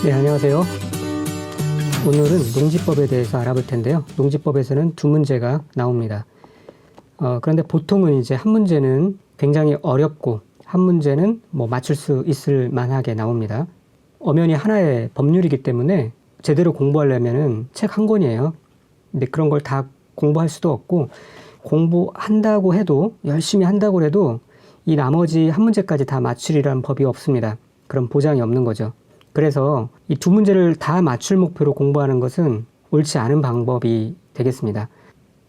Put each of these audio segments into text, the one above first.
네, 안녕하세요. 오늘은 농지법에 대해서 알아볼 텐데요. 농지법에서는 두 문제가 나옵니다. 그런데 보통은 이제 한 문제는 굉장히 어렵고 한 문제는 맞출 수 있을 만하게 나옵니다. 엄연히 하나의 법률이기 때문에 제대로 공부하려면은 책 한 권이에요. 근데 그런 걸 다 공부할 수도 없고, 공부한다고 해도, 열심히 한다고 해도 이 나머지 한 문제까지 다 맞추리란 법이 없습니다. 그런 보장이 없는 거죠. 그래서 이 두 문제를 다 맞출 목표로 공부하는 것은 옳지 않은 방법이 되겠습니다.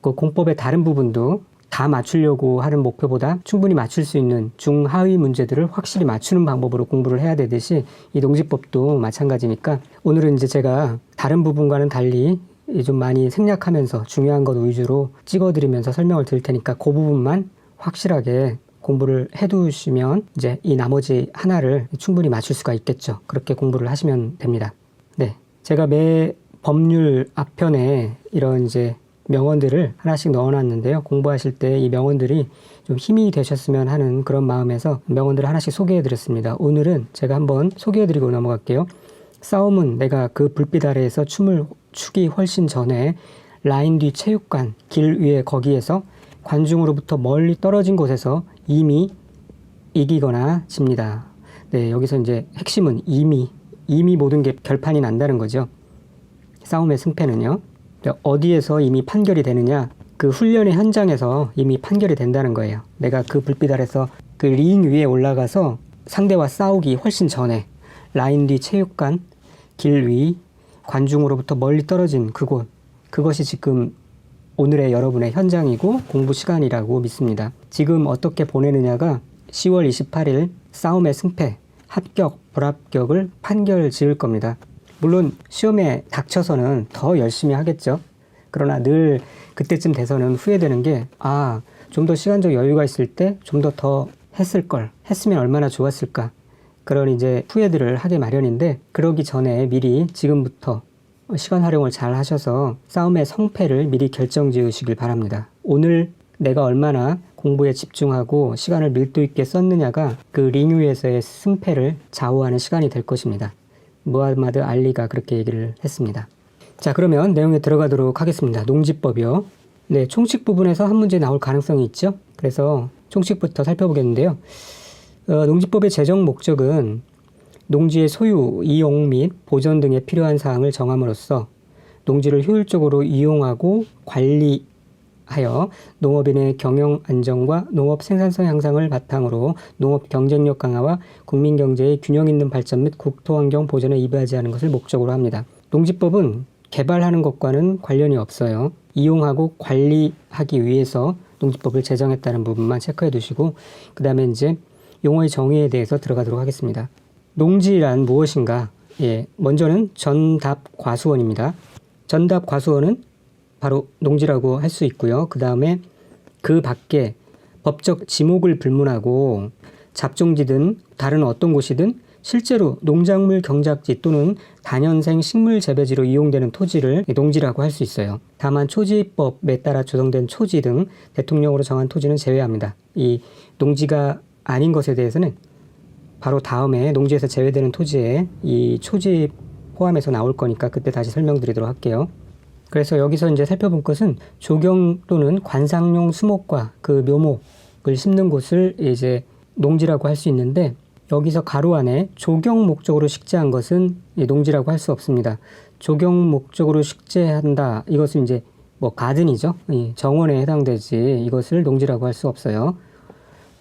그 공법의 다른 부분도 다 맞추려고 하는 목표보다 충분히 맞출 수 있는 중하위 문제들을 확실히 맞추는 방법으로 공부를 해야 되듯이 이 농지법도 마찬가지니까, 오늘은 이제 제가 다른 부분과는 달리 좀 많이 생략하면서 중요한 것 위주로 찍어드리면서 설명을 드릴 테니까 그 부분만 확실하게 공부를 해두시면 이제 이 나머지 하나를 충분히 맞출 수가 있겠죠. 그렇게 공부를 하시면 됩니다. 네, 제가 매 법률 앞편에 이런 이제 명언들을 하나씩 넣어놨는데요. 공부하실 때 이 명언들이 좀 힘이 되셨으면 하는 그런 마음에서 명언들을 하나씩 소개해드렸습니다. 오늘은 제가 한번 소개해드리고 넘어갈게요. 싸움은 내가 그 불빛 아래에서 춤을 추기 훨씬 전에 라인 뒤 체육관 길 위에 거기에서 관중으로부터 멀리 떨어진 곳에서 이미 이기거나 집니다. 네, 여기서 이제 핵심은 이미 모든 게 결판이 난다는 거죠. 싸움의 승패는요. 어디에서 이미 판결이 되느냐? 그 훈련의 현장에서 이미 판결이 된다는 거예요. 내가 그 불빛 아래서 그 링 위에 올라가서 상대와 싸우기 훨씬 전에 라인 뒤 체육관 길 위 관중으로부터 멀리 떨어진 그곳, 그것이 지금 오늘의 여러분의 현장이고 공부 시간이라고 믿습니다. 지금 어떻게 보내느냐가 10월 28일 싸움의 승패, 합격, 불합격을 판결 지을 겁니다. 물론 시험에 닥쳐서는 더 열심히 하겠죠. 그러나 늘 그때쯤 돼서는 후회되는 게, 좀 더 시간적 여유가 있을 때 좀 더 했을 걸, 했으면 얼마나 좋았을까. 그런 이제 후회들을 하게 마련인데, 그러기 전에 미리 지금부터 시간 활용을 잘 하셔서 싸움의 성패를 미리 결정 지으시길 바랍니다. 오늘 내가 얼마나 공부에 집중하고 시간을 밀도 있게 썼느냐가 그 링 위에서의 승패를 좌우하는 시간이 될 것입니다. 무하마드 알리가 그렇게 얘기를 했습니다. 자, 그러면 내용에 들어가도록 하겠습니다. 농지법이요. 네, 총칙 부분에서 한 문제 나올 가능성이 있죠. 그래서 총칙부터 살펴보겠는데요. 농지법의 제정 목적은 농지의 소유, 이용 및 보전 등에 필요한 사항을 정함으로써 농지를 효율적으로 이용하고 관리하여 농업인의 경영 안정과 농업 생산성 향상을 바탕으로 농업 경쟁력 강화와 국민 경제의 균형 있는 발전 및 국토 환경 보전에 이바지 하는 것을 목적으로 합니다. 농지법은 개발하는 것과는 관련이 없어요. 이용하고 관리하기 위해서 농지법을 제정했다는 부분만 체크해 두시고, 그 다음에 이제 용어의 정의에 대해서 들어가도록 하겠습니다. 농지란 무엇인가? 먼저는 전답과수원입니다. 전답과수원은 바로 농지라고 할 수 있고요. 그 다음에 그 밖에 법적 지목을 불문하고 잡종지든 다른 어떤 곳이든 실제로 농작물 경작지 또는 다년생 식물 재배지로 이용되는 토지를 농지라고 할 수 있어요. 다만 초지법에 따라 조성된 초지 등 대통령으로 정한 토지는 제외합니다. 이 농지가 아닌 것에 대해서는 바로 다음에 농지에서 제외되는 토지에 이 초지 포함해서 나올 거니까 그때 다시 설명드리도록 할게요. 그래서 여기서 이제 살펴본 것은 조경 또는 관상용 수목과 그 묘목을 심는 곳을 이제 농지라고 할 수 있는데, 여기서 가로 안에 조경 목적으로 식재한 것은 농지라고 할 수 없습니다. 조경 목적으로 식재한다. 이것은 이제 가든이죠. 정원에 해당되지 이것을 농지라고 할 수 없어요.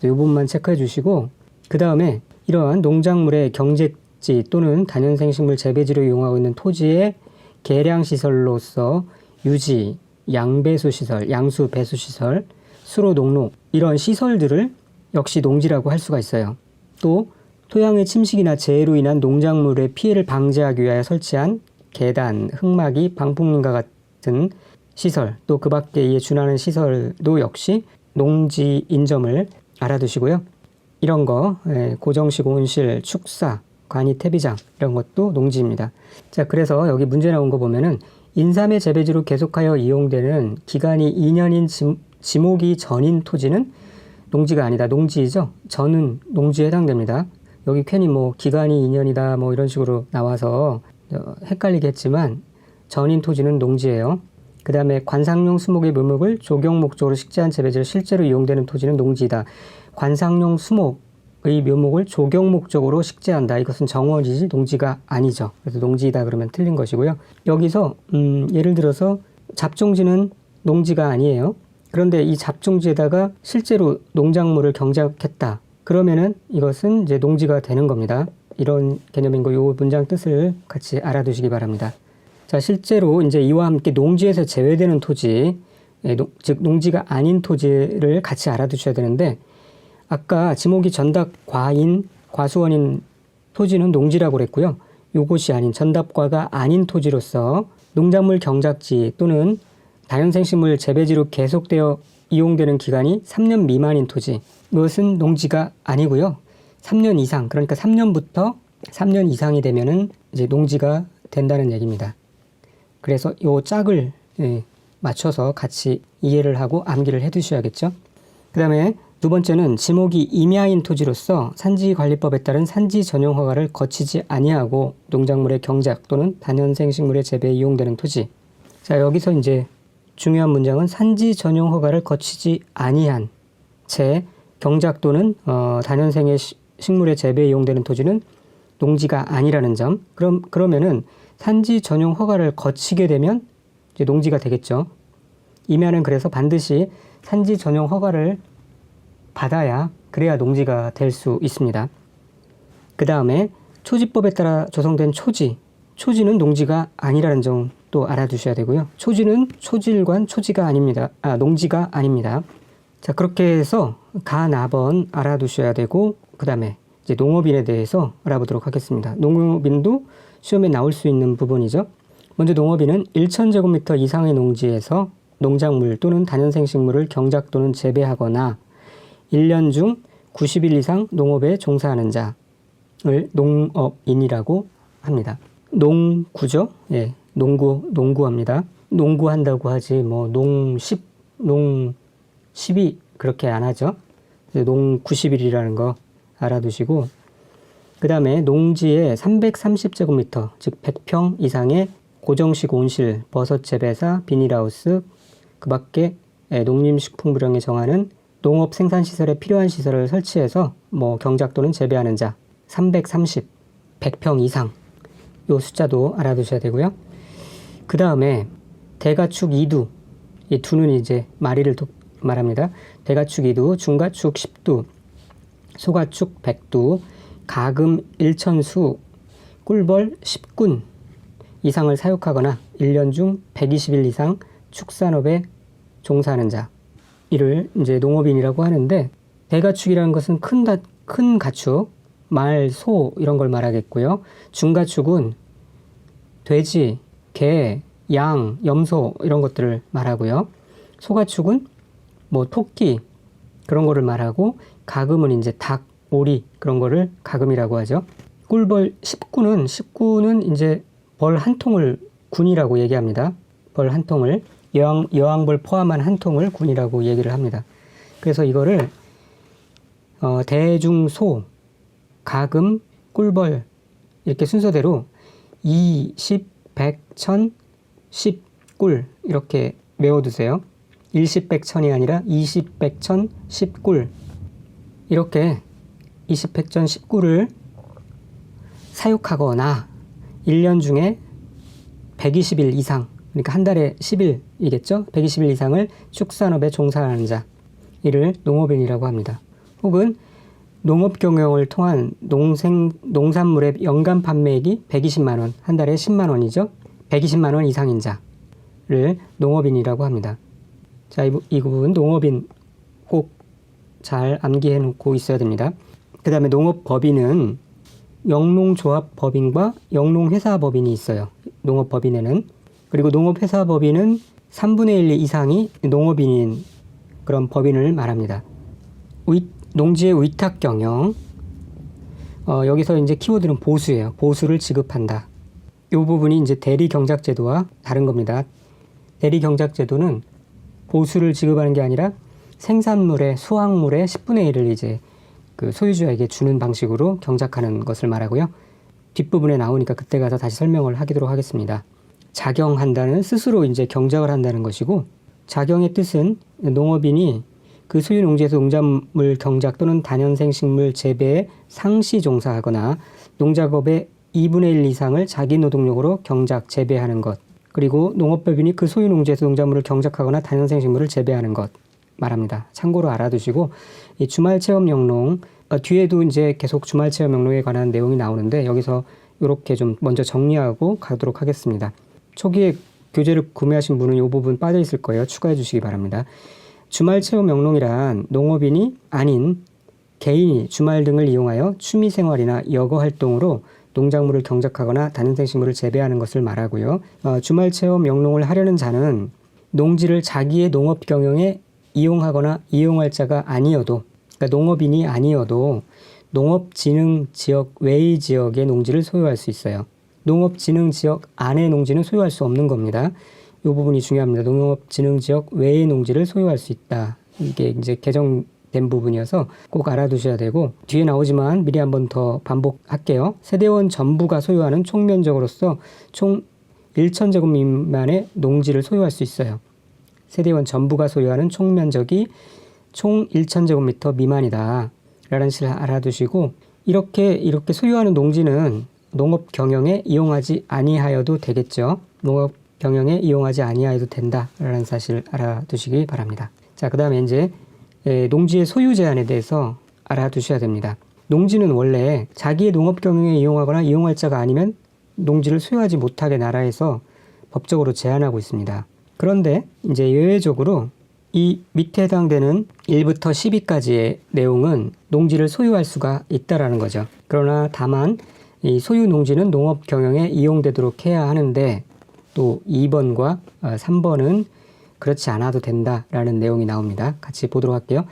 이 부분만 체크해 주시고, 그 다음에 이러한 농작물의 경작지 또는 다년생식물 재배지로 이용하고 있는 토지의 개량시설로서 유지, 양배수시설, 양수 배수시설, 수로 농로 이런 시설들을 역시 농지라고 할 수가 있어요. 또 토양의 침식이나 재해로 인한 농작물의 피해를 방지하기 위하여 설치한 계단, 흙막이, 방풍림과 같은 시설, 또 그 밖에 이에 준하는 시설도 역시 농지인 점을 알아두시고요. 이런 거 고정식 온실, 축사, 관이 퇴비장 이런 것도 농지입니다. 자, 그래서 여기 문제 나온 거 보면은 인삼의 재배지로 계속하여 이용되는 기간이 2년인 지목이 전인 토지는 농지가 아니다. 농지이죠. 전은 농지에 해당됩니다. 여기 괜히 뭐 기간이 2년이다 뭐 이런 식으로 나와서 헷갈리게 했지만 전인 토지는 농지예요. 그 다음에 관상용 수목의 묘목을 조경 목적으로 식재한 재배지로 실제로 이용되는 토지는 농지이다. 관상용 수목의 묘목을 조경 목적으로 식재한다. 이것은 정원이지 농지가 아니죠. 그래서 농지이다 그러면 틀린 것이고요. 여기서 예를 들어서 잡종지는 농지가 아니에요. 그런데 이 잡종지에다가 실제로 농작물을 경작했다. 그러면은 이것은 이제 농지가 되는 겁니다. 이런 개념인 거, 요 문장 뜻을 같이 알아두시기 바랍니다. 자, 실제로 이제 이와 함께 농지에서 제외되는 토지, 즉 농지가 아닌 토지를 같이 알아두셔야 되는데, 아까 지목이 전답 과인, 과수원인 토지는 농지라고 그랬고요. 요것이 아닌 전답과가 아닌 토지로서 농작물 경작지 또는 다연생식물 재배지로 계속되어 이용되는 기간이 3년 미만인 토지, 이것은 농지가 아니고요. 3년 이상, 그러니까 3년부터 3년 이상이 되면은 이제 농지가 된다는 얘기입니다. 그래서 요 짝을 맞춰서 같이 이해를 하고 암기를 해 두셔야겠죠. 그 다음에 두 번째는 지목이 임야인 토지로서 산지관리법에 따른 산지 전용 허가를 거치지 아니하고 농작물의 경작 또는 단연생식물의 재배에 이용되는 토지. 자, 여기서 이제 중요한 문장은 산지 전용 허가를 거치지 아니한 채 경작 또는 단연생의 식물의 재배에 이용되는 토지는 농지가 아니라는 점. 그러면은 산지 전용 허가를 거치게 되면 이제 농지가 되겠죠. 임야는 그래서 반드시 산지 전용 허가를 받아야 그래야 농지가 될 수 있습니다. 그 다음에 초지법에 따라 조성된 초지는 농지가 아니라는 점 또 알아두셔야 되고요. 초지는 초지일관 초지가 아닙니다. 농지가 아닙니다. 자, 그렇게 해서 가나번 알아두셔야 되고, 그 다음에 이제 농업인에 대해서 알아보도록 하겠습니다. 농업인도 시험에 나올 수 있는 부분이죠. 먼저 농업인은 1,000제곱미터 이상의 농지에서 농작물 또는 단연생식물을 경작 또는 재배하거나 1년 중 90일 이상 농업에 종사하는 자를 농업인이라고 합니다. 농구죠. 예, 농구합니다. 농구한다고 하지 뭐 농십이 그렇게 안 하죠. 농 90일이라는 거 알아두시고, 그 다음에 농지에 330제곱미터, 즉 100평 이상의 고정식 온실, 버섯 재배사, 비닐하우스, 그 밖에 농림식품부령에 정하는 농업 생산시설에 필요한 시설을 설치해서 뭐 경작 또는 재배하는 자, 330, 100평 이상, 요 숫자도 알아두셔야 되고요. 그 다음에 대가축 2두, 이 두는 이제 마리를 말합니다. 대가축 2두, 중가축 10두, 소가축 100두, 가금 1,000수, 꿀벌 10군 이상을 사육하거나 1년 중 120일 이상 축산업에 종사하는 자, 이를 이제 농업인이라고 하는데, 대가축이라는 것은 큰 가축, 말, 소 이런 걸 말하겠고요. 중가축은 돼지, 개, 양, 염소 이런 것들을 말하고요. 소가축은 뭐 토끼 그런 거를 말하고, 가금은 이제 닭, 오리 그런 거를 가금이라고 하죠. 꿀벌 10군은 이제 벌 한 통을 군이라고 얘기합니다. 벌 한 통을, 여왕벌 포함한 한 통을 군이라고 얘기를 합니다. 그래서 이거를 대중소, 가금, 꿀벌 이렇게 순서대로 2, 10, 100, 1000, 10, 꿀 이렇게 외워두세요. 1, 10, 100, 1000이 아니라 20, 100, 1000, 10꿀, 이렇게 20, 100, 1000, 10꿀을 사육하거나 1년 중에 120일 이상, 그러니까 한 달에 10일이겠죠. 120일 이상을 축산업에 종사하는 자, 이를 농업인이라고 합니다. 혹은 농업 경영을 통한 농산물의 연간 판매액이 120만 원, 한 달에 10만 원이죠. 120만 원 이상인 자를 농업인이라고 합니다. 자, 이 부분 농업인 꼭 잘 암기해 놓고 있어야 됩니다. 그 다음에 농업법인은 영농조합법인과 영농회사법인이 있어요. 농업법인에는. 그리고 농업회사법인은 3분의 1 이상이 농업인인 그런 법인을 말합니다. 농지의 위탁경영, 여기서 이제 키워드는 보수예요. 보수를 지급한다. 이 부분이 이제 대리경작제도와 다른 겁니다. 대리경작제도는 보수를 지급하는 게 아니라 생산물의 수확물의 10분의 1을 이제 그 소유주에게 주는 방식으로 경작하는 것을 말하고요. 뒷부분에 나오니까 그때 가서 다시 설명을 하도록 하겠습니다. 작용한다는 스스로 이제 경작을 한다는 것이고, 작용의 뜻은 농업인이 그 소유 농지에서 농작물 경작 또는 다년생 식물 재배에 상시 종사하거나 농작업의 2분의 1 이상을 자기 노동력으로 경작, 재배하는 것, 그리고 농업법인이 그 소유 농지에서 농작물을 경작하거나 다년생 식물을 재배하는 것 말합니다. 참고로 알아두시고, 이 주말 체험 영농, 뒤에도 이제 계속 주말 체험 영농에 관한 내용이 나오는데 여기서 이렇게 좀 먼저 정리하고 가도록 하겠습니다. 초기에 교재를 구매하신 분은 이 부분 빠져 있을 거예요. 추가해 주시기 바랍니다. 주말 체험 영농이란 농업인이 아닌 개인이 주말 등을 이용하여 취미생활이나 여가 활동으로 농작물을 경작하거나 다년생 식물을 재배하는 것을 말하고요. 주말 체험 영농을 하려는 자는 농지를 자기의 농업 경영에 이용하거나 이용할 자가 아니어도, 그러니까 농업인이 아니어도 농업진흥지역 외의 지역의 농지를 소유할 수 있어요. 농업진흥지역 안의 농지는 소유할 수 없는 겁니다. 이 부분이 중요합니다. 농업진흥지역 외의 농지를 소유할 수 있다. 이게 이제 개정된 부분이어서 꼭 알아두셔야 되고, 뒤에 나오지만 미리 한번 더 반복할게요. 세대원 전부가 소유하는 총면적으로서 총 1,000제곱 미만의 농지를 소유할 수 있어요. 세대원 전부가 소유하는 총면적이 총 1,000제곱미터 미만이다 라는 사실을 알아두시고, 이렇게 소유하는 농지는 농업 경영에 이용하지 아니하여도 되겠죠. 농업 경영에 이용하지 아니하여도 된다라는 사실을 알아두시기 바랍니다. 자, 그 다음에 이제 농지의 소유 제한에 대해서 알아두셔야 됩니다. 농지는 원래 자기의 농업 경영에 이용하거나 이용할 자가 아니면 농지를 소유하지 못하게 나라에서 법적으로 제한하고 있습니다. 그런데 이제 예외적으로 이 밑에 해당되는 1부터 12까지의 내용은 농지를 소유할 수가 있다라는 거죠. 그러나 다만 이 소유 농지는 농업 경영에 이용되도록 해야 하는데, 또 2번과 3번은 그렇지 않아도 된다라는 내용이 나옵니다. 같이 보도록 할게요.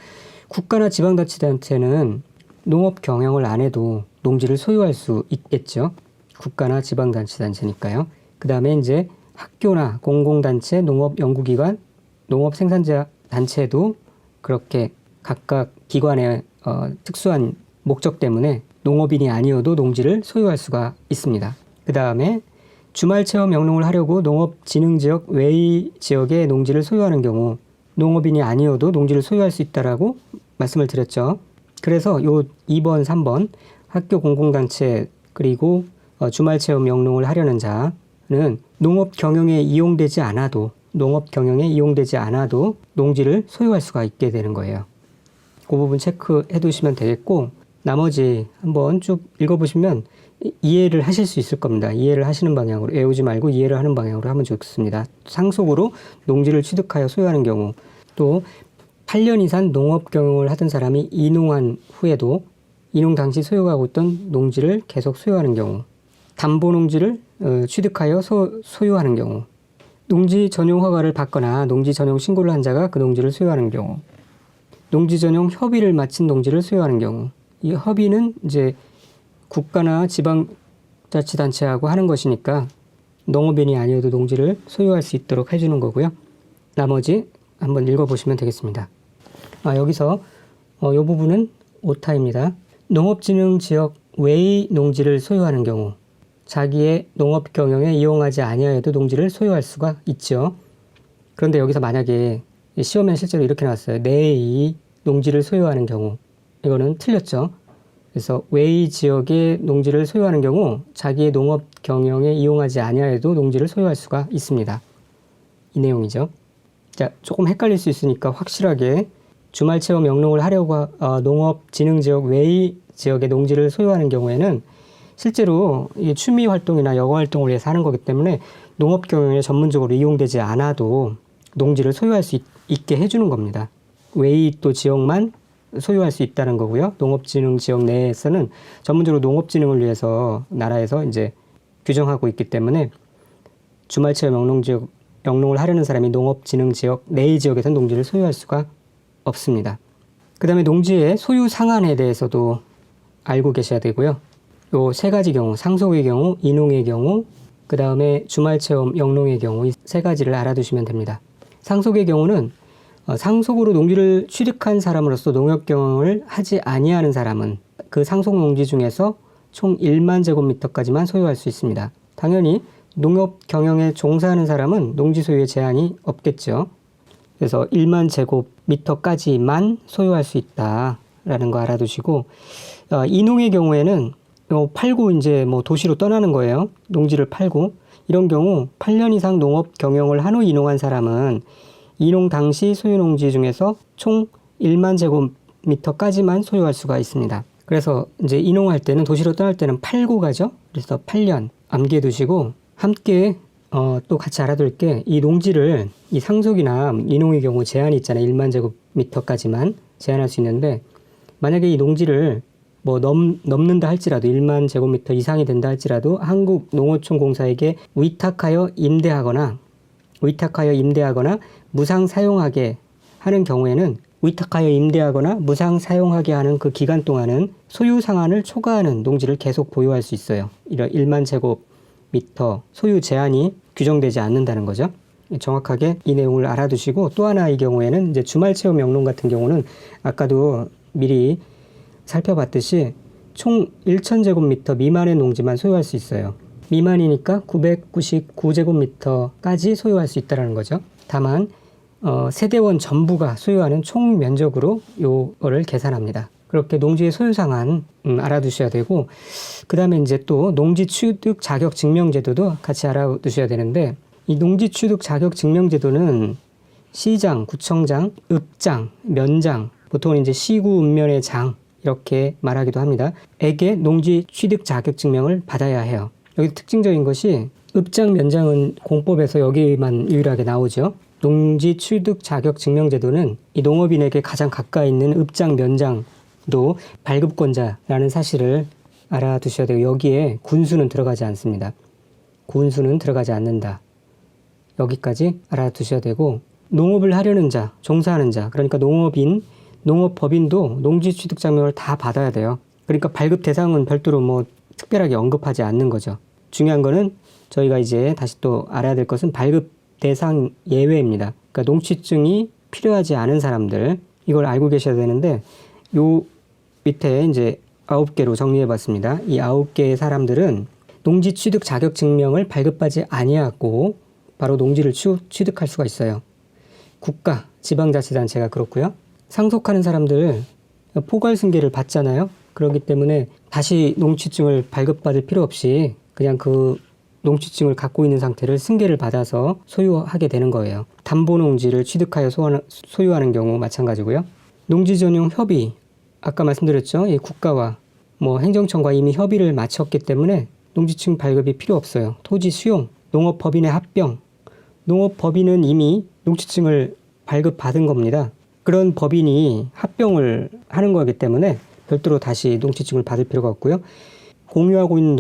국가나 지방자치단체는 농업 경영을 안 해도 농지를 소유할 수 있겠죠. 국가나 지방자치단체니까요. 그 다음에 이제 학교나 공공단체, 농업연구기관, 농업생산자단체도 그렇게 각각 기관의 특수한 목적 때문에 농업인이 아니어도 농지를 소유할 수가 있습니다. 그 다음에 주말 체험 영농을 하려고 농업진흥지역 외의 지역의 농지를 소유하는 경우 농업인이 아니어도 농지를 소유할 수 있다라고 말씀을 드렸죠. 그래서 요 2번, 3번 학교 공공단체 그리고 주말 체험 영농을 하려는 자는 농업 경영에 이용되지 않아도 농지를 소유할 수가 있게 되는 거예요. 그 부분 체크해 두시면 되겠고, 나머지 한번 쭉 읽어보시면 이해를 하실 수 있을 겁니다. 이해를 하시는 방향으로, 외우지 말고 이해를 하는 방향으로 하면 좋습니다. 상속으로 농지를 취득하여 소유하는 경우, 또 8년 이상 농업 경영을 하던 사람이 이농한 후에도 이농 당시 소유하고 있던 농지를 계속 소유하는 경우, 담보 농지를 취득하여 소유하는 경우, 농지 전용 허가를 받거나 농지 전용 신고를 한 자가 그 농지를 소유하는 경우, 농지 전용 협의를 마친 농지를 소유하는 경우, 이 협의는 이제 국가나 지방자치단체하고 하는 것이니까 농업인이 아니어도 농지를 소유할 수 있도록 해주는 거고요. 나머지 한번 읽어보시면 되겠습니다. 여기서 이 부분은 오타입니다. 농업진흥지역 외의 농지를 소유하는 경우, 자기의 농업 경영에 이용하지 아니하여도 농지를 소유할 수가 있죠. 그런데 여기서 만약에 시험에 실제로 이렇게 나왔어요. 내의 농지를 소유하는 경우, 이거는 틀렸죠. 그래서 외의 지역의 농지를 소유하는 경우 자기의 농업 경영에 이용하지 아니하여도 농지를 소유할 수가 있습니다. 이 내용이죠. 자, 조금 헷갈릴 수 있으니까 확실하게 주말 체험 영농을 하려고 농업진흥지역 외의 지역의 농지를 소유하는 경우에는 실제로 이 취미 활동이나 여가 활동을 위해서 하는 거기 때문에 농업 경영에 전문적으로 이용되지 않아도 농지를 소유할 수 있게 해주는 겁니다. 외의 또 지역만 소유할 수 있다는 거고요. 농업진흥 지역 내에서는 전문적으로 농업진흥을 위해서 나라에서 이제 규정하고 있기 때문에 주말 체험 영농을 하려는 사람이 농업진흥 지역 내의 지역에서는 농지를 소유할 수가 없습니다. 그 다음에 농지의 소유 상한에 대해서도 알고 계셔야 되고요. 요 세 가지 경우, 상속의 경우, 이농의 경우, 그 다음에 주말 체험 영농의 경우, 이 세 가지를 알아두시면 됩니다. 상속의 경우는 상속으로 농지를 취득한 사람으로서 농업 경영을 하지 아니하는 사람은 그 상속 농지 중에서 총 1만 제곱미터까지만 소유할 수 있습니다. 당연히 농업 경영에 종사하는 사람은 농지 소유에 제한이 없겠죠. 그래서 1만 제곱미터까지만 소유할 수 있다라는 거 알아두시고, 이농의 경우에는 팔고 이제 뭐 도시로 떠나는 거예요. 농지를 팔고. 이런 경우 8년 이상 농업 경영을 한 후 이농한 사람은 이농 당시 소유 농지 중에서 총 1만 제곱미터까지만 소유할 수가 있습니다. 그래서 이제 이농할 때는, 도시로 떠날 때는 팔고 가죠. 그래서 8년 암기해 두시고, 함께 또 같이 알아둘 게, 이 농지를 이 상속이나 이농의 경우 제한이 있잖아요. 1만 제곱미터까지만 제한할 수 있는데, 만약에 이 농지를 뭐 넘는다 할지라도 1만 제곱미터 이상이 된다 할지라도 한국농어촌공사에게 위탁하여 임대하거나 무상 사용하게 하는 경우에는, 위탁하여 임대하거나 무상 사용하게 하는 그 기간 동안은 소유 상한을 초과하는 농지를 계속 보유할 수 있어요. 이런 1만 제곱미터 소유 제한이 규정되지 않는다는 거죠. 정확하게 이 내용을 알아두시고, 또 하나 이 경우에는 이제 주말 체험 명령 같은 경우는 아까도 미리 살펴봤듯이 총 1,000제곱미터 미만의 농지만 소유할 수 있어요. 미만이니까 999제곱미터까지 소유할 수 있다는 거죠. 다만 세대원 전부가 소유하는 총 면적으로 요거를 계산합니다. 그렇게 농지의 소유상한 알아두셔야 되고, 그 다음에 이제 또 농지 취득 자격 증명 제도도 같이 알아두셔야 되는데, 이 농지 취득 자격 증명 제도는 시장, 구청장, 읍장, 면장, 보통은 이제 시구 읍면의 장 이렇게 말하기도 합니다. 에게 농지 취득 자격 증명을 받아야 해요. 여기 특징적인 것이, 읍장, 면장은 공법에서 여기만 유일하게 나오죠. 농지 취득 자격 증명 제도는 이 농업인에게 가장 가까이 있는 읍장, 면장도 발급권자라는 사실을 알아두셔야 되고, 여기에 군수는 들어가지 않습니다. 군수는 들어가지 않는다. 여기까지 알아두셔야 되고, 농업을 하려는 자, 종사하는 자, 그러니까 농업인, 농업법인도 농지 취득 장명을 다 받아야 돼요. 그러니까 발급 대상은 별도로 뭐 특별하게 언급하지 않는 거죠. 중요한 거는 저희가 이제 다시 또 알아야 될 것은 발급 대상 예외입니다. 그러니까 농취증이 필요하지 않은 사람들, 이걸 알고 계셔야 되는데, 요 밑에 이제 9개로 정리해 봤습니다. 이 9개의 사람들은 농지 취득 자격 증명을 발급하지 아니하고 바로 농지를 취득할 수가 있어요. 국가, 지방자치단체가 그렇고요. 상속하는 사람들 포괄 승계를 받잖아요. 그렇기 때문에 다시 농취증을 발급받을 필요 없이 그냥 그 농취증을 갖고 있는 상태를 승계를 받아서 소유하게 되는 거예요. 담보농지를 취득하여 소유하는 경우 마찬가지고요. 농지 전용 협의, 아까 말씀드렸죠. 이 국가와 뭐 행정청과 이미 협의를 마쳤기 때문에 농지증 발급이 필요 없어요. 토지 수용, 농업법인의 합병, 농업법인은 이미 농지증을 발급받은 겁니다. 그런 법인이 합병을 하는 거기 때문에 별도로 다시 농지증을 받을 필요가 없고요. 공유하고 있는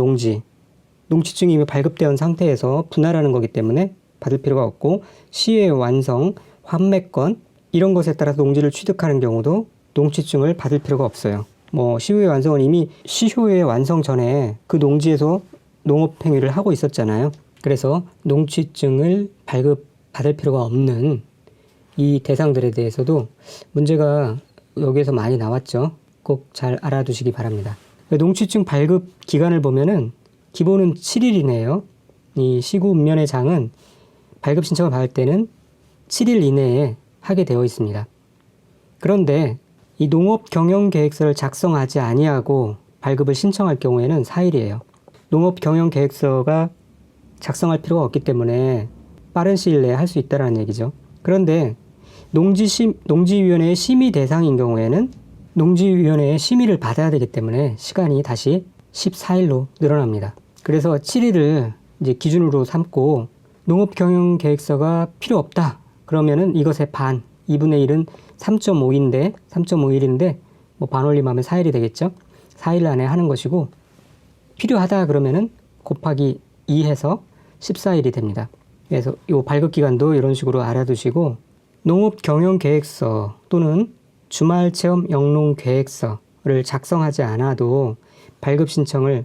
농지증이 이미 발급된 상태에서 분할하는 거기 때문에 받을 필요가 없고, 시효의 완성, 환매권 이런 것에 따라서 농지를 취득하는 경우도 농지증을 받을 필요가 없어요. 뭐 시효의 완성은 이미 시효의 완성 전에 그 농지에서 농업행위를 하고 있었잖아요. 그래서 농지증을 발급받을 필요가 없는 이 대상들에 대해서도 문제가 여기에서 많이 나왔죠. 꼭 잘 알아두시기 바랍니다. 농취증 발급 기간을 보면은 기본은 7일이네요. 이 시구 읍면의 장은 발급 신청을 받을 때는 7일 이내에 하게 되어 있습니다. 그런데 이 농업 경영 계획서를 작성하지 아니하고 발급을 신청할 경우에는 4일이에요. 농업 경영 계획서가 작성할 필요가 없기 때문에 빠른 시일 내에 할 수 있다는 얘기죠. 그런데 농지위원회의 심의 대상인 경우에는 농지위원회의 심의를 받아야 되기 때문에 시간이 다시 14일로 늘어납니다. 그래서 7일을 이제 기준으로 삼고, 농업경영계획서가 필요 없다 그러면은 이것의 반, 2분의 1은 3.5일인데 뭐 반올림하면 4일이 되겠죠. 4일 안에 하는 것이고, 필요하다 그러면은 곱하기 2 해서 14일이 됩니다. 그래서 이 발급 기간도 이런 식으로 알아두시고, 농업경영계획서 또는 주말체험 영농계획서를 작성하지 않아도 발급 신청을,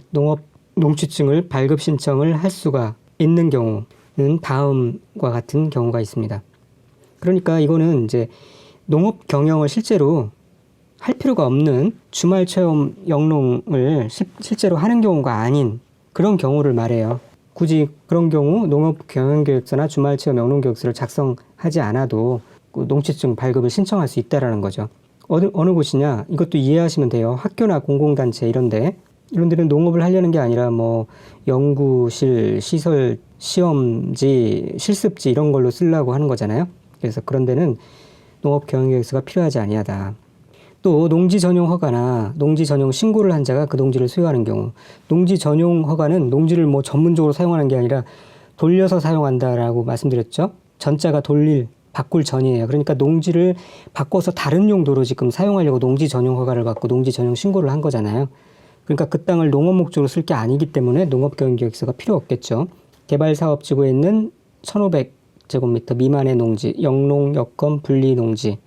농취증을 발급 신청을 할 수가 있는 경우는 다음과 같은 경우가 있습니다. 그러니까 이거는 이제 농업 경영을 실제로 할 필요가 없는 주말 체험 영농을 실제로 하는 경우가 아닌 그런 경우를 말해요. 굳이 그런 경우 농업 경영계획서나 주말 체험 영농계획서를 작성하지 않아도 그 농지증 발급을 신청할 수 있다라는 거죠. 어느 곳이냐? 이것도 이해하시면 돼요. 학교나 공공단체 이런 데는 농업을 하려는 게 아니라 뭐 연구실, 시설, 시험지, 실습지 이런 걸로 쓰려고 하는 거잖아요. 그래서 그런 데는 농업 경영계획서가 필요하지 아니하다. 또 농지 전용 허가나 농지 전용 신고를 한 자가 그 농지를 소유하는 경우, 농지 전용 허가는 농지를 뭐 전문적으로 사용하는 게 아니라 돌려서 사용한다라고 말씀드렸죠. 전자가 바꿀 전이에요. 그러니까 농지를 바꿔서 다른 용도로 지금 사용하려고 농지 전용 허가를 받고 농지 전용 신고를 한 거잖아요. 그러니까 그 땅을 농업 목적으로 쓸 게 아니기 때문에 농업경영계획서가 필요 없겠죠. 개발사업지구에 있는 1500제곱미터 미만의 농지, 영농, 여건, 분리 농지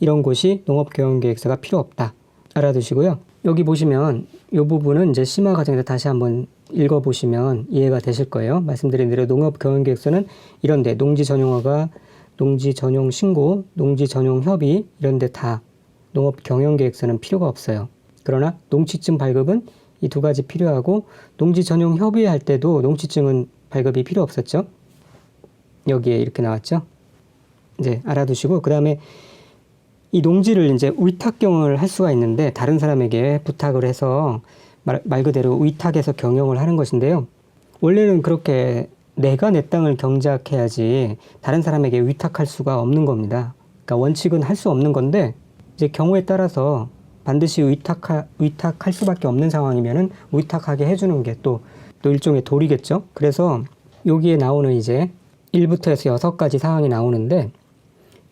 이런 곳이 농업경영계획서가 필요 없다. 알아두시고요. 여기 보시면 이 부분은 이제 심화 과정에서 다시 한번 읽어보시면 이해가 되실 거예요. 말씀드린 대로 농업경영계획서는 이런데 농지 전용허가, 농지 전용 신고, 농지 전용 협의 이런 데 다 농업경영계획서는 필요가 없어요. 그러나 농지증 발급은 이 두 가지 필요하고 농지 전용 협의할 때도 농지증은 발급이 필요 없었죠. 여기에 이렇게 나왔죠. 이제 알아두시고 그 다음에 이 농지를 이제 위탁 경영을 할 수가 있는데 다른 사람에게 부탁을 해서 말 그대로 위탁해서 경영을 하는 것인데요. 원래는 그렇게 내가 내 땅을 경작해야지 다른 사람에게 위탁할 수가 없는 겁니다. 그러니까 원칙은 할 수 없는 건데 이제 경우에 따라서 반드시 위탁할 수밖에 없는 상황이면은 위탁하게 해주는 게 또 일종의 도리겠죠. 그래서 여기에 나오는 이제 1부터 해서 6가지 사항이 나오는데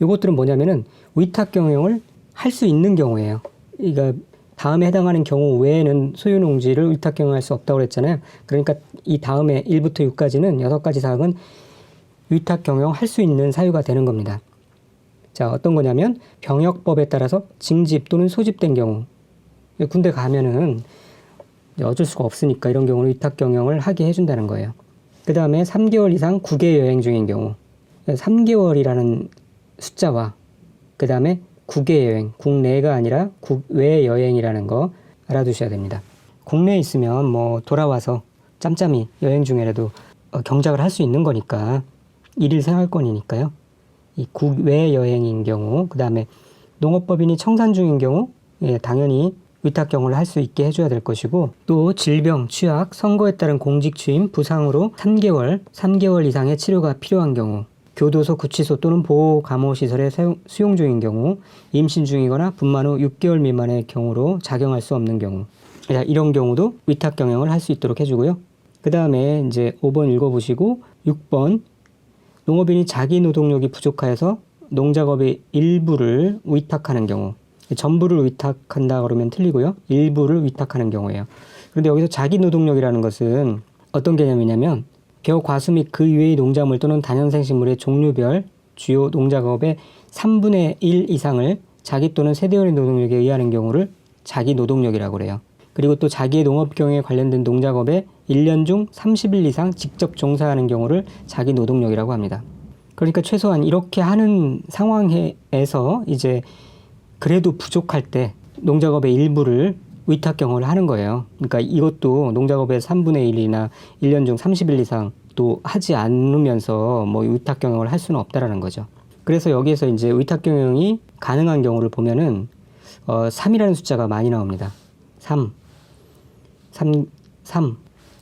이것들은 뭐냐면은 위탁 경영을 할 수 있는 경우예요. 그러니까 다음에 해당하는 경우 외에는 소유 농지를 위탁 경영할 수 없다고 그랬잖아요. 그러니까 이 다음에 1부터 6까지는 6가지 사항은 위탁 경영할 수 있는 사유가 되는 겁니다. 자, 어떤 거냐면 병역법에 따라서 징집 또는 소집된 경우. 군대 가면은 어쩔 수가 없으니까 이런 경우는 위탁 경영을 하게 해준다는 거예요. 그 다음에 3개월 이상 국외 여행 중인 경우. 3개월이라는 숫자와 그 다음에 국외 여행, 국내가 아니라 국외 여행이라는 거 알아두셔야 됩니다. 국내에 있으면 뭐 돌아와서 짬짬이 여행 중에라도 경작을 할 수 있는 거니까 일일 생활권이니까요. 이 국외 여행인 경우, 그 다음에 농업법인이 청산 중인 경우, 예, 당연히 위탁 경영을 할 수 있게 해줘야 될 것이고, 또 질병, 취약, 선거에 따른 공직 취임, 부상으로 3개월 이상의 치료가 필요한 경우, 교도소, 구치소 또는 보호 감호 시설에 수용 중인 경우, 임신 중이거나 분만 후 6개월 미만의 경우로 작용할 수 없는 경우, 이런 경우도 위탁 경영을 할 수 있도록 해주고요. 그 다음에 이제 5번 읽어보시고 6번 농업인이 자기 노동력이 부족하여서 농작업의 일부를 위탁하는 경우, 전부를 위탁한다 그러면 틀리고요. 일부를 위탁하는 경우예요. 그런데 여기서 자기 노동력이라는 것은 어떤 개념이냐면 벼, 과수 및 그 이외의 농작물 또는 다년생식물의 종류별 주요 농작업의 3분의 1 이상을 자기 또는 세대원의 노동력에 의하는 경우를 자기 노동력이라고 그래요. 그리고 또 자기의 농업 경영에 관련된 농작업에 1년 중 30일 이상 직접 종사하는 경우를 자기 노동력이라고 합니다. 그러니까 최소한 이렇게 하는 상황에서 이제 그래도 부족할 때 농작업의 일부를 위탁 경영을 하는 거예요. 그러니까 이것도 농작업의 3분의 1이나 1년 중 30일 이상 또 하지 않으면서 뭐 위탁 경영을 할 수는 없다라는 거죠. 그래서 여기에서 이제 위탁 경영이 가능한 경우를 보면은 3이라는 숫자가 많이 나옵니다. 3.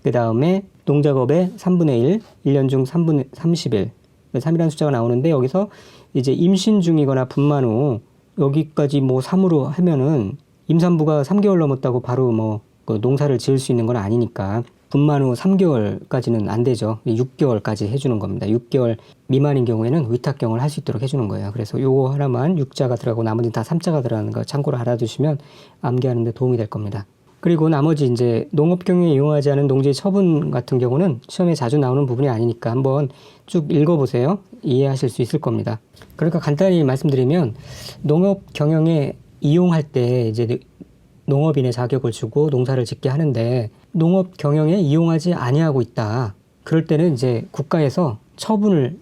그 다음에 농작업의 3분의 1, 1년 중 30일. 3이라는 숫자가 나오는데 여기서 이제 임신 중이거나 분만 후 여기까지 뭐 3으로 하면은 임산부가 3개월 넘었다고 바로 뭐 그 농사를 지을 수 있는 건 아니니까 분만 후 3개월까지는 안 되죠. 6개월까지 해주는 겁니다. 6개월 미만인 경우에는 위탁 경영을 할 수 있도록 해주는 거예요. 그래서 요거 하나만 6자가 들어가고 나머지는 다 3자가 들어가는 거 참고로 알아두시면 암기하는 데 도움이 될 겁니다. 그리고 나머지 이제 농업 경영에 이용하지 않은 농지의 처분 같은 경우는 시험에 자주 나오는 부분이 아니니까 한번 쭉 읽어보세요. 이해하실 수 있을 겁니다. 그러니까 간단히 말씀드리면 농업 경영에 이용할 때 이제 농업인의 자격을 주고 농사를 짓게 하는데 농업 경영에 이용하지 아니하고 있다. 그럴 때는 이제 국가에서 처분을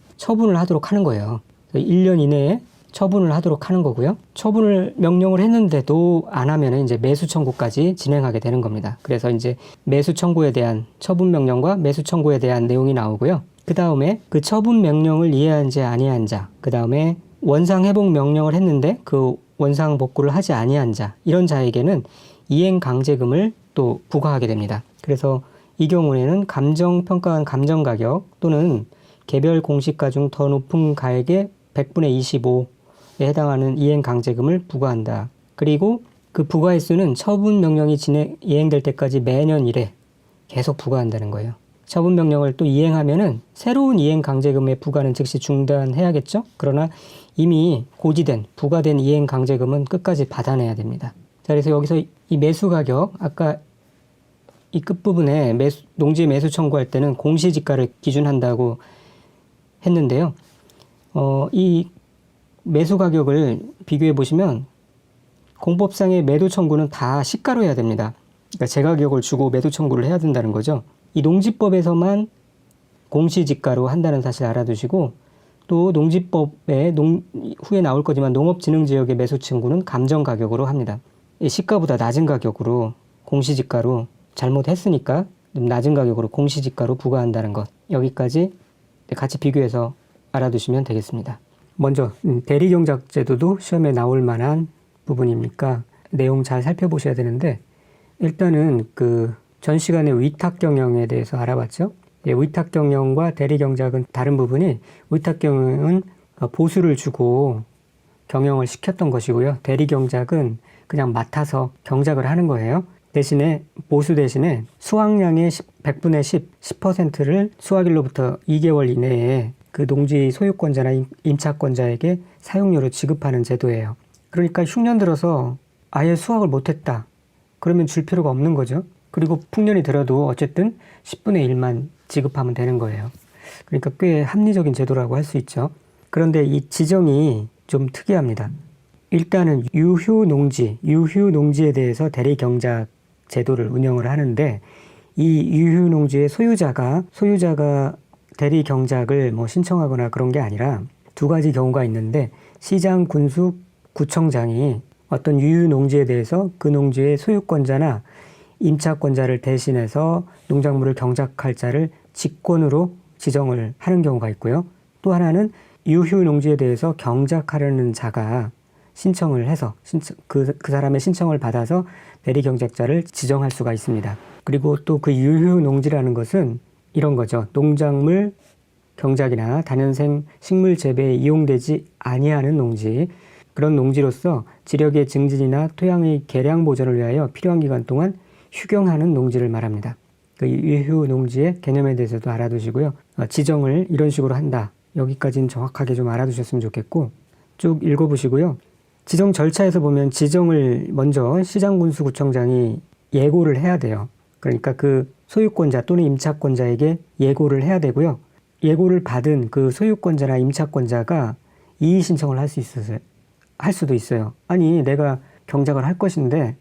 하도록 하는 거예요. 1년 이내에 처분을 하도록 하는 거고요. 처분을 명령을 했는데도 안 하면 이제 매수 청구까지 진행하게 되는 겁니다. 그래서 이제 매수 청구에 대한 처분 명령과 매수 청구에 대한 내용이 나오고요. 그 다음에 그 처분 명령을 이해한지 아니한 자, 그 다음에 원상 회복 명령을 했는데 그 원상 복구를 하지 아니한 자, 이런 자에게는 이행 강제금을 또 부과하게 됩니다. 그래서 이 경우에는 감정 평가한 감정 가격 또는 개별 공시가 중 더 높은 가액의 100분의 25에 해당하는 이행 강제금을 부과한다. 그리고 그 부과 횟수는 처분 명령이 이행될 때까지 매년 1회 계속 부과한다는 거예요. 처분 명령을 또 이행하면은 새로운 이행 강제금의 부과는 즉시 중단해야겠죠? 그러나 이미 고지된 부과된 이행 강제금은 끝까지 받아내야 됩니다. 자, 그래서 여기서 이 매수 가격, 아까 이 끝부분에 농지 매수 청구할 때는 공시지가를 기준한다고 했는데요. 이 매수 가격을 비교해 보시면 공법상의 매도 청구는 다 시가로 해야 됩니다. 그러니까 제 가격을 주고 매도 청구를 해야 된다는 거죠. 이 농지법에서만 공시지가로 한다는 사실 알아두시고, 또 농지법에 후에 나올 거지만 농업진흥지역의 매수 청구는 감정가격으로 합니다. 시가보다 낮은 가격으로 공시지가로 잘못했으니까 낮은 가격으로 공시지가로 부과한다는 것, 여기까지 같이 비교해서 알아두시면 되겠습니다. 먼저 대리경작제도도 시험에 나올 만한 부분이니까 내용 잘 살펴보셔야 되는데, 일단은 그 전 시간에 위탁경영에 대해서 알아봤죠. 위탁경영과 대리경작은 다른 부분이, 위탁경영은 보수를 주고 경영을 시켰던 것이고요. 대리경작은 그냥 맡아서 경작을 하는 거예요. 대신에 보수 대신에 수확량의 100분의 10%를 수확일로부터 2개월 이내에 그 농지 소유권자나 임차권자에게 사용료로 지급하는 제도예요. 그러니까 흉년 들어서 아예 수확을 못했다. 그러면 줄 필요가 없는 거죠. 그리고 풍년이 들어도 어쨌든 10분의 1만 지급하면 되는 거예요. 그러니까 꽤 합리적인 제도라고 할 수 있죠. 그런데 이 지정이 좀 특이합니다. 일단은 유휴농지에 대해서 대리경작 제도를 운영을 하는데, 이 유휴농지의 소유자가 대리경작을 신청하거나 그런 게 아니라 두 가지 경우가 있는데, 시장, 군수, 구청장이 어떤 유휴농지에 대해서 그 농지의 소유권자나 임차권자를 대신해서 농작물을 경작할 자를 직권으로 지정을 하는 경우가 있고요. 또 하나는 유휴농지에 대해서 경작하려는 자가 신청을 해서 그 사람의 신청을 받아서 대리경작자를 지정할 수가 있습니다. 그리고 또 그 유휴농지라는 것은 이런 거죠. 농작물 경작이나 다년생 식물 재배에 이용되지 아니하는 농지, 그런 농지로서 지력의 증진이나 토양의 개량 보존을 위하여 필요한 기간 동안 휴경하는 농지를 말합니다. 그 유휴농지의 개념에 대해서도 알아두시고요. 지정을 이런 식으로 한다. 여기까지는 정확하게 좀 알아두셨으면 좋겠고, 쭉 읽어보시고요. 지정 절차에서 보면 지정을 먼저 시장군수구청장이 예고를 해야 돼요. 그러니까 그 소유권자 또는 임차권자에게 예고를 해야 되고요. 예고를 받은 그 소유권자나 임차권자가 이의 신청을 할 수도 있어요. 아니, 내가 경작을 할 것인데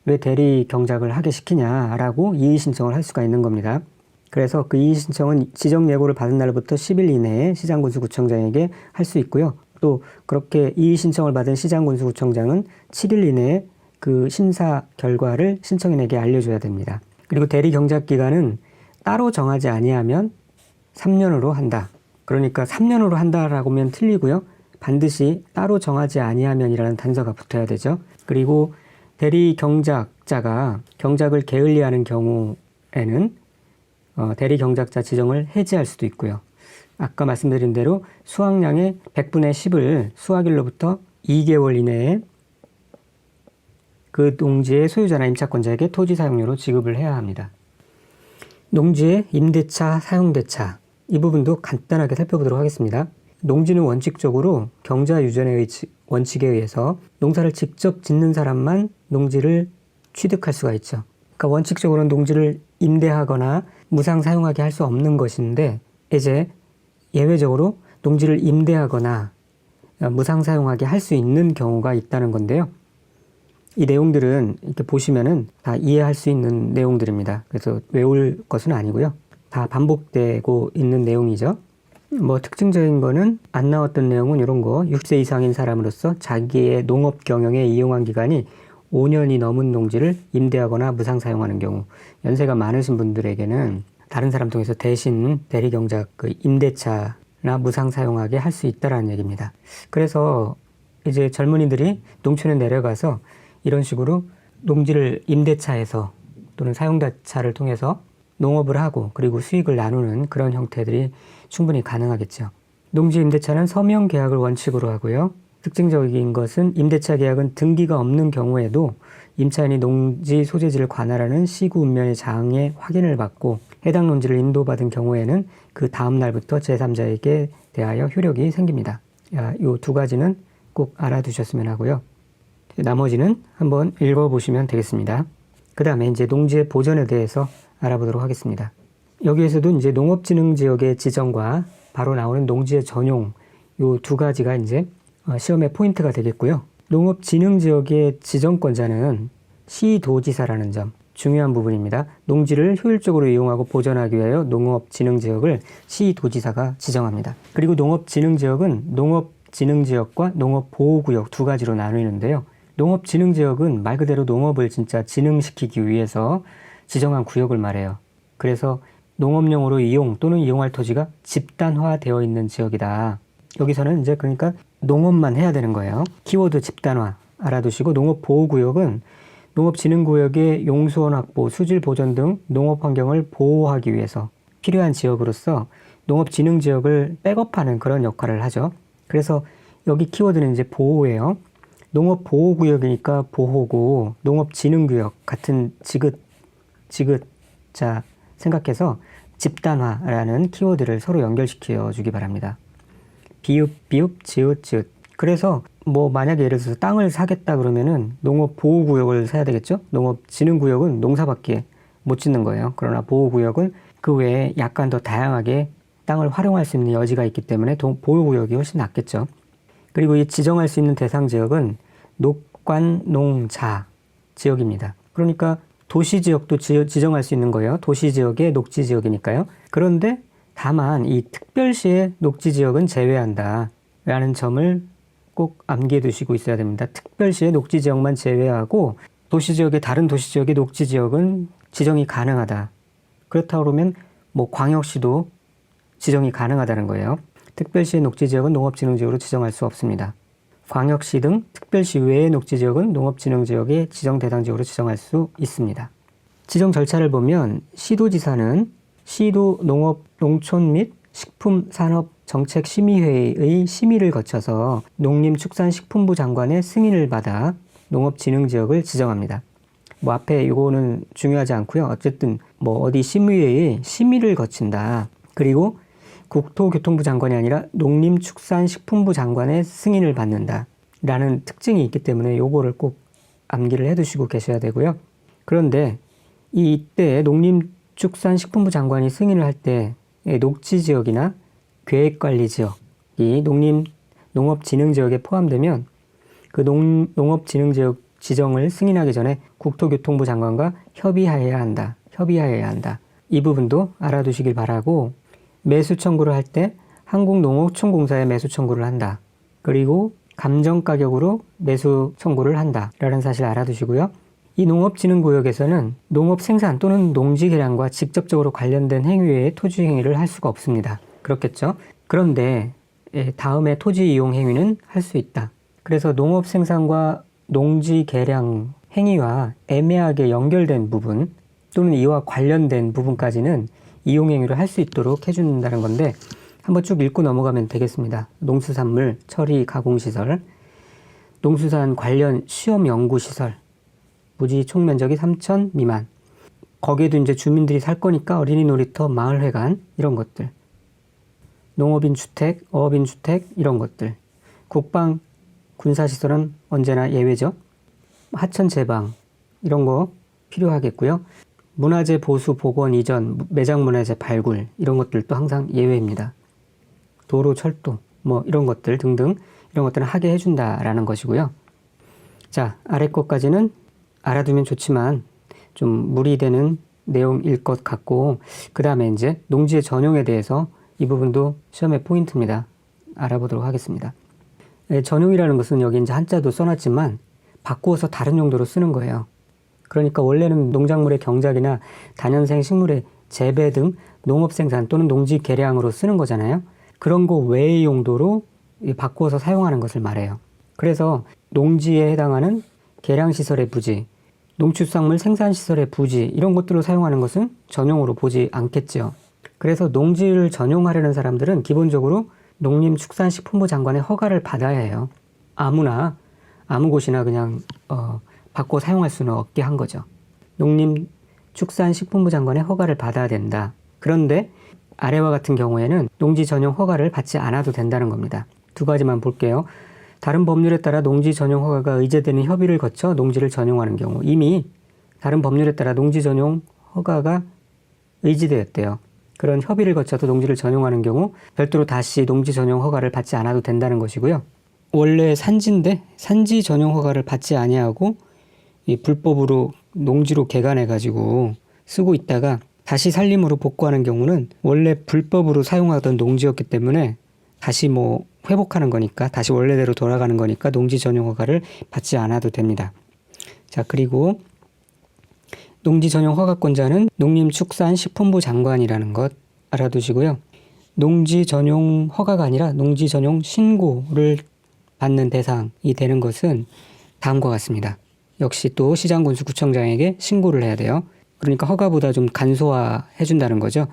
왜 대리 경작을 하게 시키냐라고 이의 신청을 할 수가 있는 겁니다. 그래서 그 이의 신청은 지정 예고를 받은 날부터 10일 이내에 시장군수구청장에게 할 수 있고요. 또 그렇게 이의 신청을 받은 시장군수구청장은 7일 이내에 그 심사 결과를 신청인에게 알려줘야 됩니다. 그리고 대리 경작 기간은 따로 정하지 아니하면 3년으로 한다. 그러니까 3년으로 한다라고 하면 틀리고요. 반드시 따로 정하지 아니하면이라는 단서가 붙어야 되죠. 그리고 대리 경작자가 경작을 게을리하는 경우에는 대리 경작자 지정을 해지할 수도 있고요. 아까 말씀드린 대로 수확량의 100분의 10을 수확일로부터 2개월 이내에 그 농지의 소유자나 임차권자에게 토지 사용료로 지급을 해야 합니다. 농지의 임대차, 사용대차, 이 부분도 간단하게 살펴보도록 하겠습니다. 농지는 원칙적으로 경자유전의 원칙에 의해서 농사를 직접 짓는 사람만 농지를 취득할 수가 있죠. 그러니까 원칙적으로는 농지를 임대하거나 무상 사용하게 할 수 없는 것인데, 이제 예외적으로 농지를 임대하거나 무상 사용하게 할 수 있는 경우가 있다는 건데요. 이 내용들은 이렇게 보시면은 다 이해할 수 있는 내용들입니다. 그래서 외울 것은 아니고요. 다 반복되고 있는 내용이죠. 뭐 특징적인 거는 안 나왔던 내용은 이런 거. 60세 이상인 사람으로서 자기의 농업 경영에 이용한 기간이 5년이 넘은 농지를 임대하거나 무상 사용하는 경우, 연세가 많으신 분들에게는 다른 사람 통해서 대신 대리경작 그 임대차나 무상 사용하게 할 수 있다라는 얘기입니다. 그래서 이제 젊은이들이 농촌에 내려가서 이런 식으로 농지를 임대차에서 또는 사용자차를 통해서 농업을 하고 그리고 수익을 나누는 그런 형태들이 충분히 가능하겠죠. 농지 임대차는 서명 계약을 원칙으로 하고요. 특징적인 것은 임대차 계약은 등기가 없는 경우에도 임차인이 농지 소재지를 관할하는 시구 읍면의 장의 확인을 받고 해당 농지를 인도받은 경우에는 그 다음 날부터 제3자에게 대하여 효력이 생깁니다. 이 두 가지는 꼭 알아두셨으면 하고요. 나머지는 한번 읽어보시면 되겠습니다. 그 다음에 이제 농지의 보전에 대해서 알아보도록 하겠습니다. 여기에서도 이제 농업진흥지역의 지정과 바로 나오는 농지의 전용 요 두 가지가 이제 시험의 포인트가 되겠고요. 농업진흥지역의 지정권자는 시도지사라는 점 중요한 부분입니다. 농지를 효율적으로 이용하고 보전하기 위하여 농업진흥지역을 시도지사가 지정합니다. 그리고 농업진흥지역은 농업진흥지역과 농업보호구역 두 가지로 나누는데요. 농업진흥지역은 말 그대로 농업을 진짜 진흥시키기 위해서 지정한 구역을 말해요. 그래서 농업용으로 이용 또는 이용할 토지가 집단화되어 있는 지역이다. 여기서는 이제 그러니까 농업만 해야 되는 거예요. 키워드 집단화 알아두시고, 농업보호구역은 농업진흥구역의 용수원 확보, 수질 보전 등 농업 환경을 보호하기 위해서 필요한 지역으로서 농업진흥지역을 백업하는 그런 역할을 하죠. 그래서 여기 키워드는 이제 보호예요. 농업보호구역이니까 보호고, 농업진흥구역 같은 지긋자 생각해서 집단화라는 키워드를 서로 연결시켜 주기 바랍니다. 비읍, 지읒. 그래서 뭐 만약에 예를 들어서 땅을 사겠다 그러면은 농업보호구역을 사야 되겠죠? 농업진흥구역은 농사밖에 못 짓는 거예요. 그러나 보호구역은 그 외에 약간 더 다양하게 땅을 활용할 수 있는 여지가 있기 때문에 보호구역이 훨씬 낫겠죠. 그리고 이 지정할 수 있는 대상 지역은 녹관, 농자 지역입니다. 그러니까 도시지역도 지정할 수 있는 거예요. 도시지역의 녹지지역이니까요. 그런데 다만 이 특별시의 녹지지역은 제외한다 라는 점을 꼭 암기해 두시고 있어야 됩니다. 특별시의 녹지지역만 제외하고 도시지역의 다른 도시지역의 녹지지역은 지정이 가능하다. 그렇다고 그러면 뭐 광역시도 지정이 가능하다는 거예요. 특별시의 녹지지역은 농업진흥지역으로 지정할 수 없습니다. 광역시 등 특별시 외의 녹지지역은 농업진흥지역의 지정 대상지역으로 지정할 수 있습니다. 지정 절차를 보면 시도지사는 시도 농업, 농촌 및 식품산업정책심의회의 심의를 거쳐서 농림축산식품부 장관의 승인을 받아 농업진흥지역을 지정합니다. 뭐 앞에 이거는 중요하지 않고요. 어쨌든 뭐 어디 심의회의 심의를 거친다. 그리고 국토교통부 장관이 아니라 농림축산식품부 장관의 승인을 받는다 라는 특징이 있기 때문에 요거를 꼭 암기를 해두시고 계셔야 되고요. 그런데 이때 농림축산식품부 장관이 승인을 할 때 녹지지역이나 계획관리지역이 농업진흥지역에 포함되면 그 농업진흥지역 지정을 승인하기 전에 국토교통부 장관과 협의해야 한다. 이 부분도 알아두시길 바라고, 매수 청구를 할 때 한국농어촌공사에 매수 청구를 한다. 그리고 감정가격으로 매수 청구를 한다 라는 사실 알아두시고요. 이 농업진흥구역에서는 농업 생산 또는 농지 개량과 직접적으로 관련된 행위 외에 토지 행위를 할 수가 없습니다. 그렇겠죠? 그런데 다음에 토지 이용 행위는 할 수 있다. 그래서 농업 생산과 농지 개량 행위와 애매하게 연결된 부분 또는 이와 관련된 부분까지는 이용 행위를 할 수 있도록 해준다는 건데, 한번 쭉 읽고 넘어가면 되겠습니다. 농수산물 처리 가공시설, 농수산 관련 시험 연구시설, 부지 총면적이 3,000 미만. 거기에도 이제 주민들이 살 거니까 어린이 놀이터, 마을회관 이런 것들. 농업인 주택, 어업인 주택 이런 것들. 국방, 군사시설은 언제나 예외죠. 하천 제방 이런 거 필요하겠고요. 문화재 보수, 복원, 이전, 매장 문화재 발굴 이런 것들도 항상 예외입니다. 도로, 철도 뭐 이런 것들 등등 이런 것들은 하게 해준다라는 것이고요. 자, 아래 것까지는 알아두면 좋지만 좀 무리되는 내용일 것 같고, 그 다음에 이제 농지의 전용에 대해서 이 부분도 시험의 포인트입니다. 알아보도록 하겠습니다. 전용이라는 것은 여기 이제 한자도 써놨지만 바꾸어서 다른 용도로 쓰는 거예요. 그러니까 원래는 농작물의 경작이나 다년생 식물의 재배 등 농업생산 또는 농지 개량으로 쓰는 거잖아요. 그런 거 외의 용도로 바꾸어서 사용하는 것을 말해요. 그래서 농지에 해당하는 개량시설의 부지, 농축산물 생산시설의 부지 이런 것들로 사용하는 것은 전용으로 보지 않겠죠. 그래서 농지를 전용하려는 사람들은 기본적으로 농림축산식품부 장관의 허가를 받아야 해요. 아무나 아무 곳이나 그냥 바꿔 사용할 수는 없게 한 거죠. 농림축산식품부 장관의 허가를 받아야 된다. 그런데 아래와 같은 경우에는 농지 전용 허가를 받지 않아도 된다는 겁니다. 두 가지만 볼게요. 다른 법률에 따라 농지 전용 허가가 의제되는 협의를 거쳐 농지를 전용하는 경우, 이미 다른 법률에 따라 농지 전용 허가가 의지되었대요. 그런 협의를 거쳐서 농지를 전용하는 경우 별도로 다시 농지 전용 허가를 받지 않아도 된다는 것이고요. 원래 산지인데 산지 전용 허가를 받지 아니하고 이 불법으로 농지로 개간해 가지고 쓰고 있다가 다시 산림으로 복구하는 경우는 원래 불법으로 사용하던 농지였기 때문에 다시 회복하는 거니까, 다시 원래대로 돌아가는 거니까 농지 전용 허가를 받지 않아도 됩니다. 자, 그리고 농지 전용 허가권자는 농림축산식품부 장관이라는 것 알아두시고요. 농지 전용 허가가 아니라 농지 전용 신고를 받는 대상이 되는 것은 다음과 같습니다. 역시 또 시장군수구청장에게 신고를 해야 돼요. 그러니까 허가보다 좀 간소화해 준다는 거죠.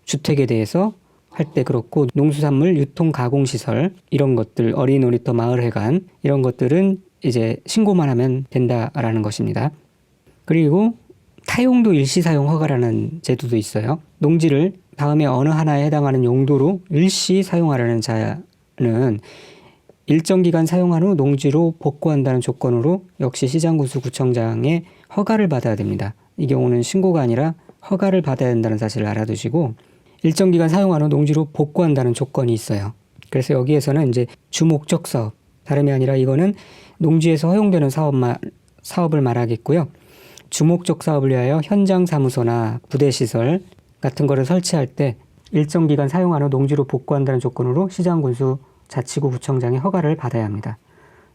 주택에 대해서 할 때 그렇고, 농수산물 유통 가공시설 이런 것들, 어린 놀이터 마을회관 이런 것들은 이제 신고만 하면 된다라는 것입니다. 그리고 타용도 일시사용 허가라는 제도도 있어요. 농지를 다음에 어느 하나에 해당하는 용도로 일시 사용하려는 자는 일정 기간 사용한 후 농지로 복구한다는 조건으로 역시 시장군수구청장의 허가를 받아야 됩니다. 이 경우는 신고가 아니라 허가를 받아야 된다는 사실을 알아두시고, 일정 기간 사용한 후 농지로 복구한다는 조건이 있어요. 그래서 여기에서는 이제 주목적 사업, 다름이 아니라 이거는 농지에서 허용되는 사업을 말하겠고요. 주목적 사업을 위하여 현장 사무소나 부대시설 같은 거를 설치할 때 일정 기간 사용한 후 농지로 복구한다는 조건으로 시장군수 자치구 구청장의 허가를 받아야 합니다.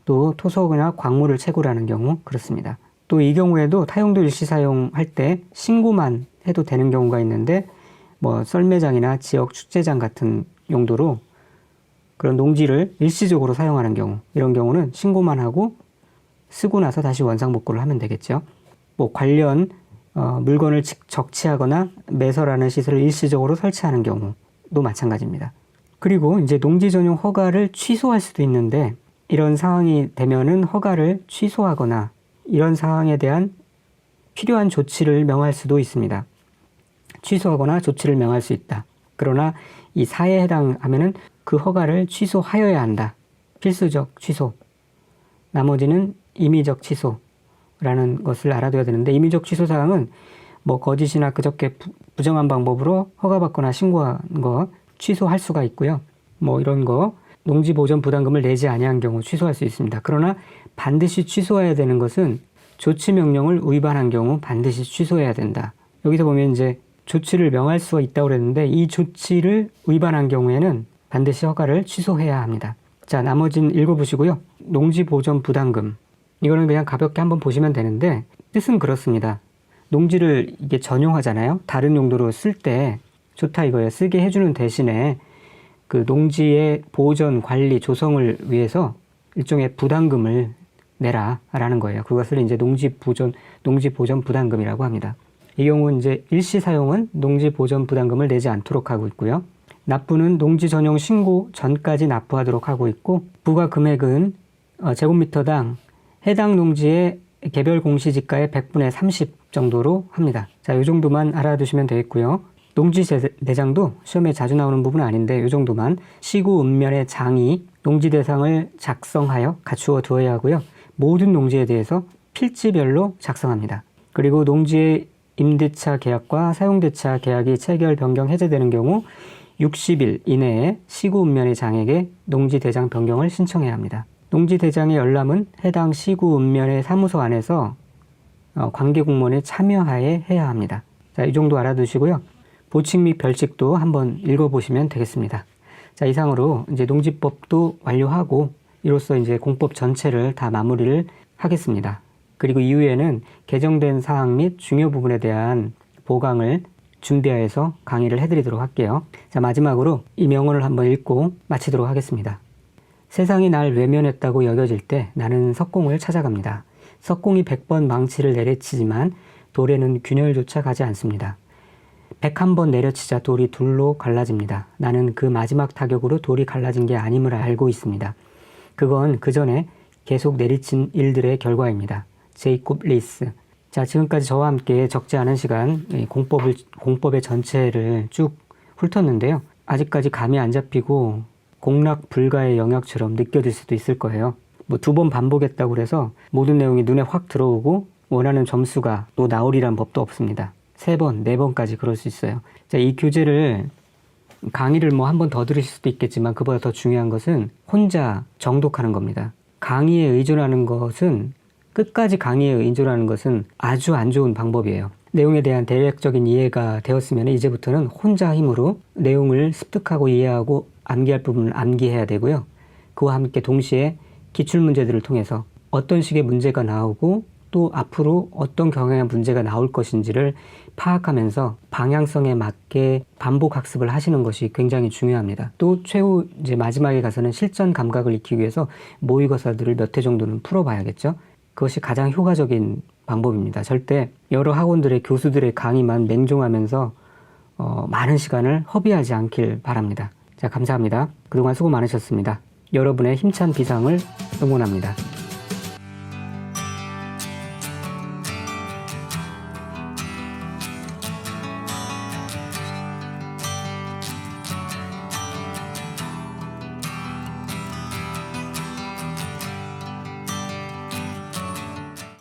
또 토속이나 광물을 채굴하는 경우 그렇습니다. 또 이 경우에도 타용도 일시 사용할 때 신고만 해도 되는 경우가 있는데, 썰매장이나 지역 축제장 같은 용도로 그런 농지를 일시적으로 사용하는 경우, 이런 경우는 신고만 하고 쓰고 나서 다시 원상복구를 하면 되겠죠. 관련 물건을 적치하거나 매설하는 시설을 일시적으로 설치하는 경우도 마찬가지입니다. 그리고 이제 농지 전용 허가를 취소할 수도 있는데, 이런 상황이 되면은 허가를 취소하거나 이런 상황에 대한 필요한 조치를 명할 수도 있습니다. 취소하거나 조치를 명할 수 있다. 그러나 이 사에 해당하면은 그 허가를 취소하여야 한다. 필수적 취소. 나머지는 임의적 취소라는 것을 알아둬야 되는데, 임의적 취소 사항은 거짓이나 그저께 부정한 방법으로 허가받거나 신고한 거 취소할 수가 있고요. 이런 거 농지 보전 부담금을 내지 아니한 경우 취소할 수 있습니다. 그러나 반드시 취소해야 되는 것은 조치 명령을 위반한 경우 반드시 취소해야 된다. 여기서 보면 이제 조치를 명할 수가 있다고 그랬는데, 이 조치를 위반한 경우에는 반드시 허가를 취소해야 합니다. 자, 나머지는 읽어보시고요. 농지 보전 부담금. 이거는 그냥 가볍게 한번 보시면 되는데, 뜻은 그렇습니다. 농지를 이게 전용하잖아요. 다른 용도로 쓸 때 좋다 이거예요. 쓰게 해주는 대신에 그 농지의 보전, 관리, 조성을 위해서 일종의 부담금을 내라라는 거예요. 그것을 이제 농지 보전 부담금이라고 합니다. 이 경우 이제 일시 사용은 농지 보전 부담금을 내지 않도록 하고 있고요. 납부는 농지 전용 신고 전까지 납부하도록 하고 있고, 부과 금액은 제곱미터당 해당 농지의 개별 공시지가의 100분의 30 정도로 합니다. 자, 이 정도만 알아두시면 되겠고요. 농지 대장도 시험에 자주 나오는 부분은 아닌데 이 정도만. 시구 읍면의 장이 농지 대상을 작성하여 갖추어 두어야 하고요. 모든 농지에 대해서 필지별로 작성합니다. 그리고 농지의 임대차 계약과 사용대차 계약이 체결, 변경, 해제되는 경우 60일 이내에 시구 읍면의 장에게 농지 대장 변경을 신청해야 합니다. 농지 대장의 열람은 해당 시구 읍면의 사무소 안에서 관계 공무원의 참여하에 해야 합니다. 자, 이 정도 알아두시고요. 보칙 및 별칙도 한번 읽어보시면 되겠습니다. 자, 이상으로 이제 농지법도 완료하고 이로써 이제 공법 전체를 다 마무리를 하겠습니다. 그리고 이후에는 개정된 사항 및 중요 부분에 대한 보강을 준비하여서 강의를 해드리도록 할게요. 자, 마지막으로 이 명언을 한번 읽고 마치도록 하겠습니다. 세상이 날 외면했다고 여겨질 때 나는 석공을 찾아갑니다. 석공이 100번 망치를 내려치지만 돌에는 균열조차 가지 않습니다. 101번 내려치자 돌이 둘로 갈라집니다. 나는 그 마지막 타격으로 돌이 갈라진 게 아님을 알고 있습니다. 그건 그 전에 계속 내리친 일들의 결과입니다. 제이콥 리스. 자, 지금까지 저와 함께 적지 않은 시간 공법의 전체를 쭉 훑었는데요. 아직까지 감이 안 잡히고 공락 불가의 영역처럼 느껴질 수도 있을 거예요. 뭐 2번 반복했다고 해서 모든 내용이 눈에 확 들어오고 원하는 점수가 또 나오리란 법도 없습니다. 3번, 4번까지 그럴 수 있어요. 자, 이 교재를 강의를 뭐 한 번 더 들으실 수도 있겠지만 그보다 더 중요한 것은 혼자 정독하는 겁니다. 강의에 의존하는 것은 끝까지 강의에 의존하는 것은 아주 안 좋은 방법이에요. 내용에 대한 대략적인 이해가 되었으면 이제부터는 혼자 힘으로 내용을 습득하고 이해하고 암기할 부분을 암기해야 되고요. 그와 함께 동시에 기출문제들을 통해서 어떤 식의 문제가 나오고 또 앞으로 어떤 경향의 문제가 나올 것인지를 파악하면서 방향성에 맞게 반복 학습을 하시는 것이 굉장히 중요합니다. 또 최후 이제 마지막에 가서는 실전 감각을 익히기 위해서 모의고사들을 몇 회 정도는 풀어봐야겠죠. 그것이 가장 효과적인 방법입니다. 절대 여러 학원들의 교수들의 강의만 맹종하면서 많은 시간을 허비하지 않길 바랍니다. 자, 감사합니다. 그동안 수고 많으셨습니다. 여러분의 힘찬 비상을 응원합니다.